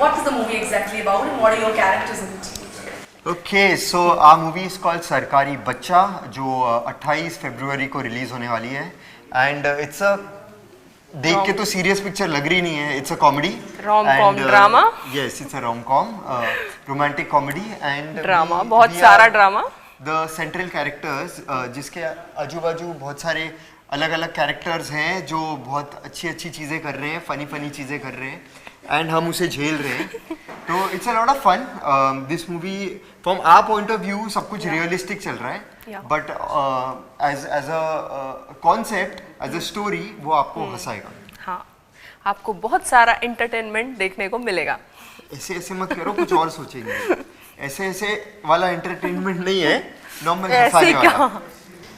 what is the movie exactly about and what are your characters in it? Okay, so our movie is called सरकारी बच्चा, जो 28 फरवरी को release होने वाली है एंड इट्स अ देख के तो सीरियस पिक्चर लग रही नहीं है, it's a comedy rom-com drama. Yes, it's a rom-com romantic comedy and drama, बहुत सारा ड्रामा. द सेंट्रल कैरेक्टर्स जिसके आजू बाजू बहुत सारे अलग अलग कैरेक्टर्स हैं जो बहुत अच्छी अच्छी चीज़ें कर रहे हैं, फनी फनी चीज़ें कर रहे हैं एंड हम उसे झेल रहे हैं. तो it's a lot of fun. This movie from our point of view सब कुछ रियलिस्टिक चल रहा है, but as a concept, as a story वो आपको हंसाएगा. हाँ, आपको बहुत सारा एंटरटेनमेंट देखने को मिलेगा. ऐसे ऐसे मत करो, कुछ और सोचेंगे. ऐसे ऐसे वाला एंटरटेनमेंट नहीं है, नॉर्मल हंसाने वाला.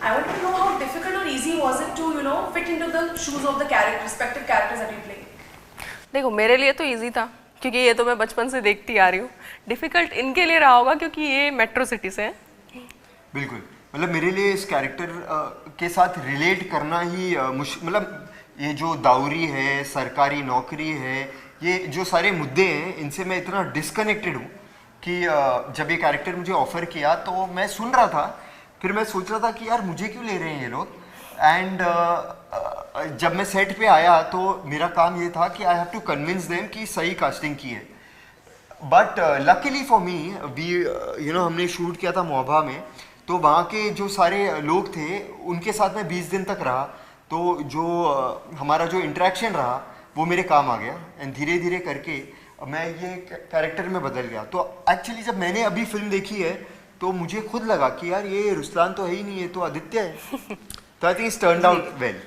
I want to know how difficult or easy was it to, you know, fit into the shoes of the respective characters that you play? देखो, मेरे लिए तो इजी था क्योंकि ये तो मैं बचपन से देखती आ रही हूँ. डिफिकल्ट इनके लिए रहा होगा क्योंकि ये मेट्रो सिटी से हैं. बिल्कुल, मतलब मेरे लिए इस कैरेक्टर के साथ रिलेट करना ही मतलब ये जो दावरी है, सरकारी नौकरी है, ये जो सारे मुद्दे हैं, इनसे मैं इतना डिस्कनेक्टेड हूँ कि जब ये कैरेक्टर मुझे ऑफर किया तो मैं सुन रहा था, फिर मैं सोच रहा था कि यार मुझे क्यों ले रहे हैं ये लोग. एंड जब मैं सेट पे आया तो मेरा काम ये था कि I have to convince them कि सही कास्टिंग की है. But luckily for me, we हमने शूट किया था मोहबा में, तो वहाँ के जो सारे लोग थे उनके साथ मैं 20 दिन तक रहा. तो जो हमारा जो इंटरेक्शन रहा वो मेरे काम आ गया एंड धीरे धीरे करके मैं ये कैरेक्टर में बदल गया. तो एक्चुअली जब मैंने अभी फिल्म देखी है तो मुझे खुद लगा कि यार ये रुस्लान तो है ही नहीं, ये तो आदित्य है. तो I think it's turned out well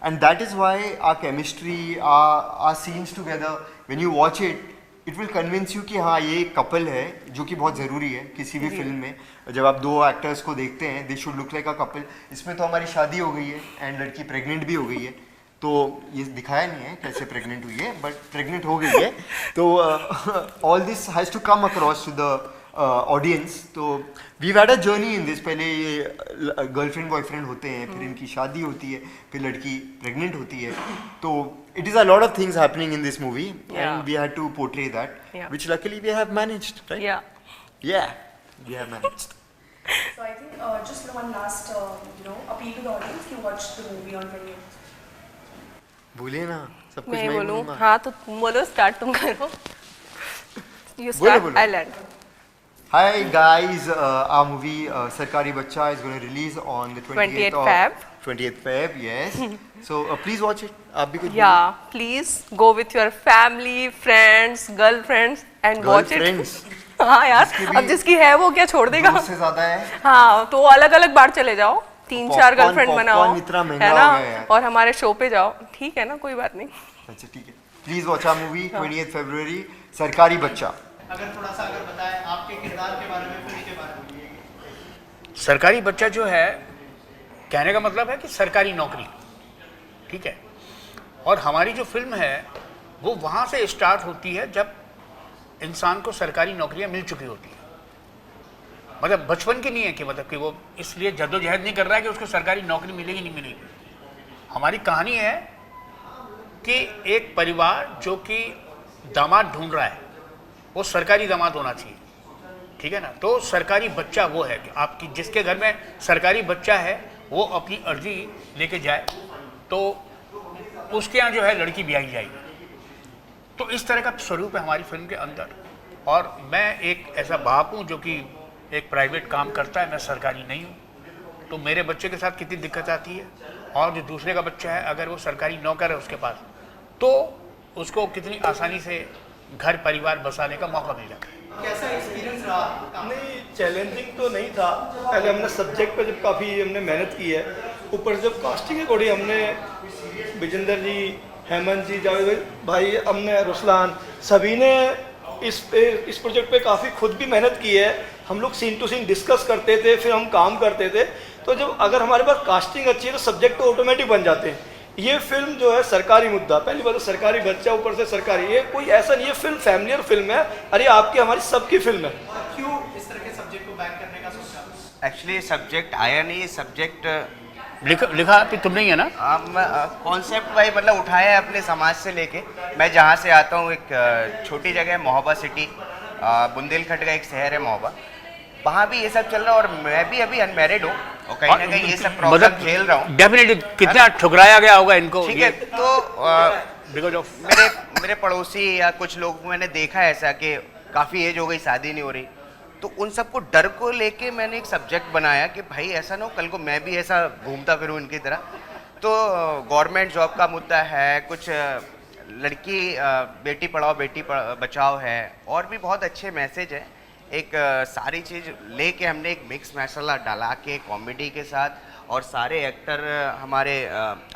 and that is why our chemistry, our scenes together, when you watch it, it will convince you कि हाँ ये एक कपल है, जो कि बहुत ज़रूरी है किसी भी फिल्म में. जब आप दो एक्टर्स को देखते हैं, they should look like a couple. इसमें तो हमारी शादी हो गई है एंड लड़की प्रेग्नेंट भी हो गई है, तो ये दिखाया नहीं है कैसे प्रेग्नेंट हुई है, बट प्रेग्नेंट हो गई है. तो all this has to come across to the audience. तो we had a journey in this. पहले ये गर्लफ्रेंड बॉयफ्रेंड होते हैं, फिर इनकी शादी होती है, फिर लड़की प्रेग्नेंट होती है. तो it is a lot of things happening in this movie, and we had to portray that, which luckily we have managed, right? Yeah, we have managed. So I think just one last appeal to the audience to watch the movie on 28th. बोलिए ना, सब कुछ मैं मैं बोलूँ. बोलूँगा. हाँ, तो तुम बोलो, स्टार्ट तुम करो. You बोलो, start, बोलो. I'll end. Hi guys, our movie Sarkari Bachcha is going to release on the 28th of Feb. 28th Feb, yes. So please watch it. आप भी कुछ Yeah, please go with your family, friends, girlfriends and watch it. Girlfriends. हाँ यार, जिसकी भी अब जिसकी है वो क्या छोड़ देगा. से ज़्यादा है. हाँ, तो अलग अलग बार चले जाओ, 3-4 गर्लफ्रेंड बनाओ, इतना महंगा है ना, हो गया है. और हमारे शो पे जाओ, ठीक है ना, कोई बात नहीं. अच्छा ठीक है. Please watch our movie 28th February, सरकारी बच्चा. अगर थोड़ा सा बताएं आपके किरदार के बारे में, फिल्म के बारे में. सरकारी बच्चा जो है, कहने का मतलब है कि सरकारी नौकरी, ठीक है. और हमारी जो फिल्म है वो वहाँ से स्टार्ट होती है जब इंसान को सरकारी नौकरियाँ मिल चुकी होती है. मतलब बचपन की नहीं है कि मतलब कि वो इसलिए जद्दोजहद नहीं कर रहा है कि उसको सरकारी नौकरी मिलेगी नहीं मिलेगी. हमारी कहानी है कि एक परिवार जो कि दामाद ढूंढ रहा है, वो सरकारी दामाद होना चाहिए, ठीक है ना. तो सरकारी बच्चा वो है कि आपकी जिसके घर में सरकारी बच्चा है वो अपनी अर्जी लेके जाए तो उसके यहाँ जो है लड़की ब्याही जाएगी. तो इस तरह का स्वरूप है हमारी फिल्म के अंदर. और मैं एक ऐसा बाप हूँ जो कि एक प्राइवेट काम करता है, मैं सरकारी नहीं हूँ. तो मेरे बच्चे के साथ कितनी दिक्कत आती है, और जो दूसरे का बच्चा है अगर वो सरकारी नौकर है उसके पास, तो उसको कितनी आसानी से घर परिवार बसाने का मौका मिल जाता है. कैसा एक्सपीरियंस रहा? नहीं, चैलेंजिंग तो नहीं था. पहले हमने सब्जेक्ट पे जब काफ़ी हमने मेहनत की है, ऊपर से जब कास्टिंग है थोड़ी, हमने विजेंदर जी, हेमंत जी, जावेद भाई, हमने रुस्लान, सभी ने इस प्रोजेक्ट पे काफ़ी खुद भी मेहनत की है. हम लोग सीन टू सीन डिस्कस करते थे, फिर हम काम करते थे. तो जब अगर हमारे पास कास्टिंग अच्छी है तो सब्जेक्ट तो ऑटोमेटिक बन जाते हैं. ये फिल्म जो है सरकारी मुद्दा, पहली बात तो सरकारी बच्चा, ऊपर से सरकारी, ये कोई ऐसा नहीं है. फिल्म फैमिलियर फिल्म है. अरे आपकी हमारी सबकी फिल्म है. क्यों इस तरह के सब्जेक्ट को बैक करने का सोचा? एक्चुअली सब्जेक्ट आया नहीं. सब्जेक्ट लिखा तो तुमने ही है ना? कॉन्सेप्ट भाई मतलब उठाया है अपने समाज से लेके। मैं जहाँ से आता हूँ एक छोटी जगह है महोबा सिटी, बुंदेलखंड का एक शहर है महोबा, वहाँ भी ये सब चल रहा है और मैं भी अभी अनमैरिड हूँ और कहीं ना कहीं ये सब प्रॉब्लम झेल रहा हूँ। डेफिनेटली कितना ठुकराया गया होगा इनको। ठीक है, तो बिकॉज ऑफ मेरे पड़ोसी या कुछ लोग मैंने देखा है ऐसा कि काफ़ी एज हो गई, शादी नहीं हो रही, तो उन सबको डर को लेके मैंने एक सब्जेक्ट बनाया कि भाई ऐसा ना हो कल को मैं भी ऐसा घूमता फिरूँ इनकी तरह। तो गवर्नमेंट जॉब का मुद्दा है, कुछ लड़की बेटी पढ़ाओ बेटी बचाओ है, और भी बहुत अच्छे मैसेज है। एक सारी चीज़ लेके हमने एक मिक्स मसाला डाला के कॉमेडी के साथ, और सारे एक्टर हमारे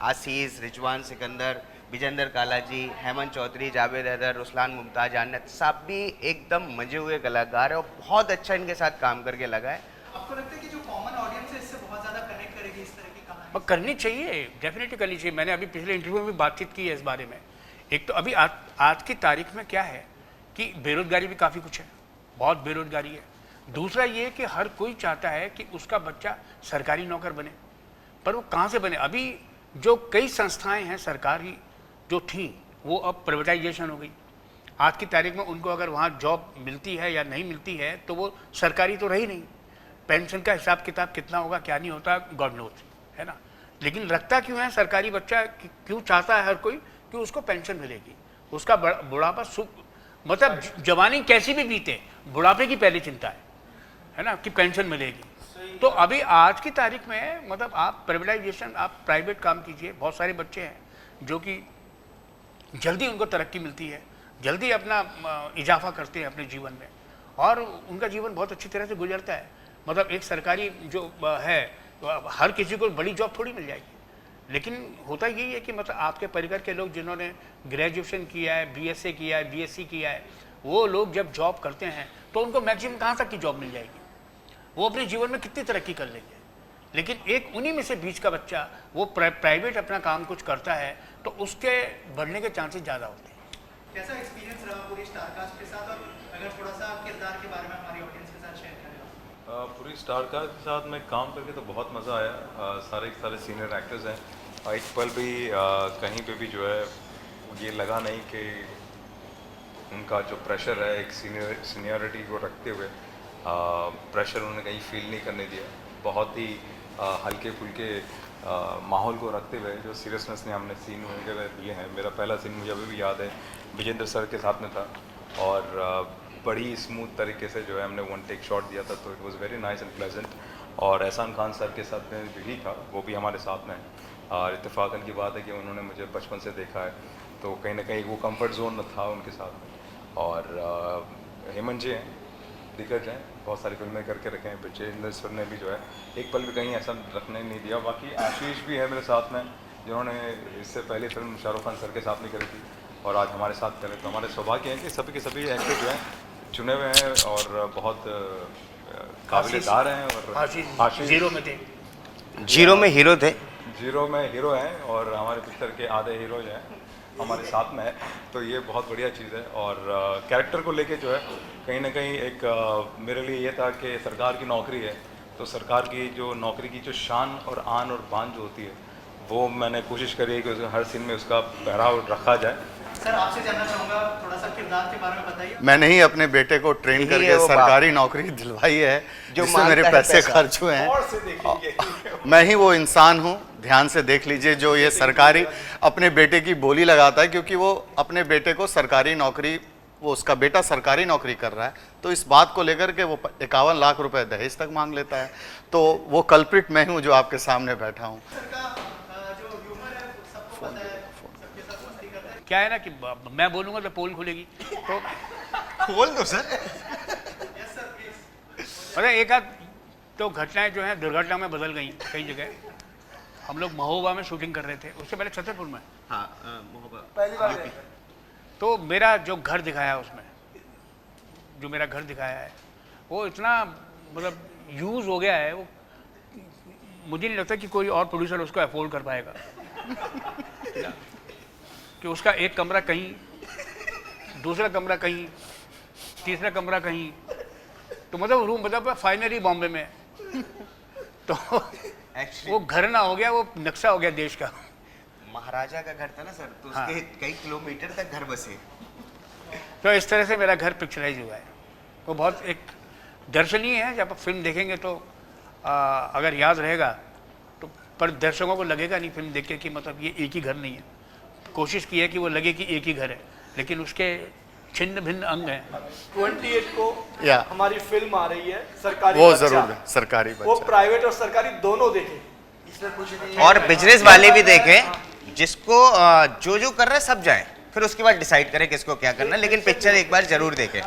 आशीष, रिजवान सिकंदर, विजेंद्र काला जी, हेमंत चौधरी, जावेद हैदर, रुसलान मुमताज, आनत सब भी एकदम मजे हुए कलाकार है और बहुत अच्छा इनके साथ काम करके लगा है। आपको लगता है कि जो कॉमन ऑडियंस है इससे बहुत ज़्यादा कनेक्ट करेगी इस तरह की कहानी? और करनी चाहिए, डेफिनेटली करनी चाहिए। मैंने अभी पिछले इंटरव्यू में भी बातचीत की है इस बारे में। एक तो अभी आज की तारीख में क्या है कि बेरोजगारी भी काफ़ी कुछ है, बहुत बेरोजगारी है। दूसरा ये कि हर कोई चाहता है कि उसका बच्चा सरकारी नौकर बने, पर वो कहाँ से बने? अभी जो कई संस्थाएं हैं सरकारी जो थी वो अब प्राइवेटाइजेशन हो गई। आज की तारीख में उनको अगर वहाँ जॉब मिलती है या नहीं मिलती है तो वो सरकारी तो रही नहीं। पेंशन का हिसाब किताब कितना होगा क्या नहीं होता गॉड नोज, है ना। लेकिन रखता क्यों है सरकारी बच्चा, क्यों चाहता है हर कोई कि उसको पेंशन मिलेगी, उसका बुढ़ापा सुख, मतलब जवानी कैसी भी बीते बुढ़ापे की पहली चिंता है ना, कि पेंशन मिलेगी। तो अभी आज की तारीख में मतलब आप प्राइवेटाइजेशन, आप प्राइवेट काम कीजिए। बहुत सारे बच्चे हैं जो कि जल्दी उनको तरक्की मिलती है, जल्दी अपना इजाफा करते हैं अपने जीवन में और उनका जीवन बहुत अच्छी तरह से गुजरता है। मतलब एक सरकारी जो है तो हर किसी को बड़ी जॉब थोड़ी मिल जाएगी, लेकिन होता यही है कि मतलब आपके परिवार के लोग जिन्होंने ग्रेजुएशन किया है, बीएसए किया है, बीएससी किया है, वो लोग जब जॉब करते हैं तो उनको मैक्सिमम कहाँ तक की जॉब मिल जाएगी, वो अपने जीवन में कितनी तरक्की कर लेंगे। लेकिन एक उन्हीं में से बीच का बच्चा वो प्राइवेट अपना काम कुछ करता है तो उसके बढ़ने के चांसेस ज़्यादा होते हैं। कैसा एक्सपीरियंस रहा पूरी स्टारकास्ट के साथ, और अगर थोड़ा सा किरदार के बारे में हमारी ऑडियंस के साथ शेयर करें? पूरी स्टारकास्ट के साथ में काम करके तो बहुत मज़ा आया। सारे सीनियर एक्टर्स हैं, एक पल भी कहीं पे भी जो है ये लगा नहीं कि उनका जो प्रेशर है एक सीनियरिटी को रखते हुए प्रेशर उन्होंने कहीं फील नहीं करने दिया। बहुत ही हल्के फुल्के माहौल को रखते हुए जो सीरियसनेस ने हमने सीन उनके दिए हैं। मेरा पहला सीन मुझे अभी भी याद है, विजेंद्र सर के साथ में था और बड़ी स्मूथ तरीके से जो है हमने वन टेक शॉट दिया था, तो it was very nice and pleasant. और एहसान खान सर के साथ में भी था, वो भी हमारे साथ में है। और इत्तेफाकन की बात है कि उन्होंने मुझे बचपन से देखा है, तो कहीं ना कहीं वो कंफर्ट जोन में था उनके साथ में। और हेमंत जी हैं, दिग्गज हैं, बहुत सारी फिल्में करके रखे हैं। विजेंद्र सर ने भी जो है एक पल भी कहीं ऐसा रखने नहीं दिया। बाकी आशीष भी है मेरे साथ में, जिन्होंने इससे पहले फिल्म शाहरुख खान सर के साथ नहीं करी थी और आज हमारे साथ करें, तो हमारे सौभाग्य है कि सभी के सभी एक्टर जो हैं चुने हुए हैं और बहुत काबिलेदार हैं। और आशीष जीरो में थे, जीरो में हीरो थे, जीरो में हीरो हैं और हमारे पिक्चर के आधे हीरो जो हैं हमारे साथ में है, तो ये बहुत बढ़िया चीज़ है। और कैरेक्टर को लेके जो है कहीं ना कहीं एक मेरे लिए ये था कि सरकार की नौकरी है, तो सरकार की जो नौकरी की जो शान और आन और बान जो होती है वो मैंने कोशिश करी है कि हर सीन में उसका पहराव रखा जाए। सर आपसे जानना चाहूँगा थोड़ा सा किरदार के बारे में बताइए। मैंने ही अपने बेटे को ट्रेन यही करके है वो सरकारी नौकरी दिलवाई है जो जिसमें मेरे मांगता है पैसे पैसा। खर्च हुए हैं। मैं ही वो इंसान हूँ, ध्यान से देख लीजिए, जो ये सरकारी अपने बेटे की बोली लगाता है, क्योंकि वो अपने बेटे को सरकारी नौकरी, वो उसका बेटा सरकारी नौकरी कर रहा है, तो इस बात को लेकर के वो 51 लाख रुपए दहेज तक मांग लेता है। तो वो कल्प्रिट मैं हूँ जो आपके सामने बैठा हूँ। सर का जो ह्यूमर है सबको पता है, सबके साथ मस्ती करता है। क्या है ना कि मैं बोलूँगा तो पोल खुलेगी, तो खोल दो सर। Yes sir please. अरे एक आध तो घटनाएं जो हैं दुर्घटना में बदल गई कई जगह। हम लोग महोबा में शूटिंग कर रहे थे, उससे पहले छतरपुर में। हाँ, तो मेरा जो घर दिखाया उसमें, जो मेरा घर दिखाया है वो इतना मतलब यूज़ हो गया है, वो मुझे नहीं लगता कि कोई और प्रोड्यूसर उसको अफोर्ड कर पाएगा। कि उसका एक कमरा कहीं, दूसरा कमरा कहीं, तीसरा कमरा कहीं, तो मतलब रूम मतलब फाइनली बॉम्बे में। तो एक्चुअली वो घर ना हो गया, वो नक्शा हो गया देश का। महाराजा का घर था ना सर, तो उसके कई किलोमीटर तक घर बसे। तो इस तरह से मेरा घर पिक्चराइज हुआ है। वो बहुत एक दर्शनीय है, जब आप फिल्म देखेंगे तो अगर याद रहेगा तो, पर दर्शकों को लगेगा नहीं फिल्म देख के कि मतलब ये एक ही घर नहीं है। कोशिश की है कि वो लगे कि एक ही घर है, लेकिन उसके छिन्न भिन्न अंग हैं। 28 को या हमारी फिल्म आ रही है सरकारी वो बच्चा। जरूर सरकारी वो बच्चा। प्राइवेट और सरकारी दोनों देखें। और बिजनेस वाले भी देखें, जिसको जो जो कर रहा है सब जाए, फिर उसके बाद डिसाइड करें किसको क्या करना है, लेकिन पिक्चर एक बार जरूर देखें।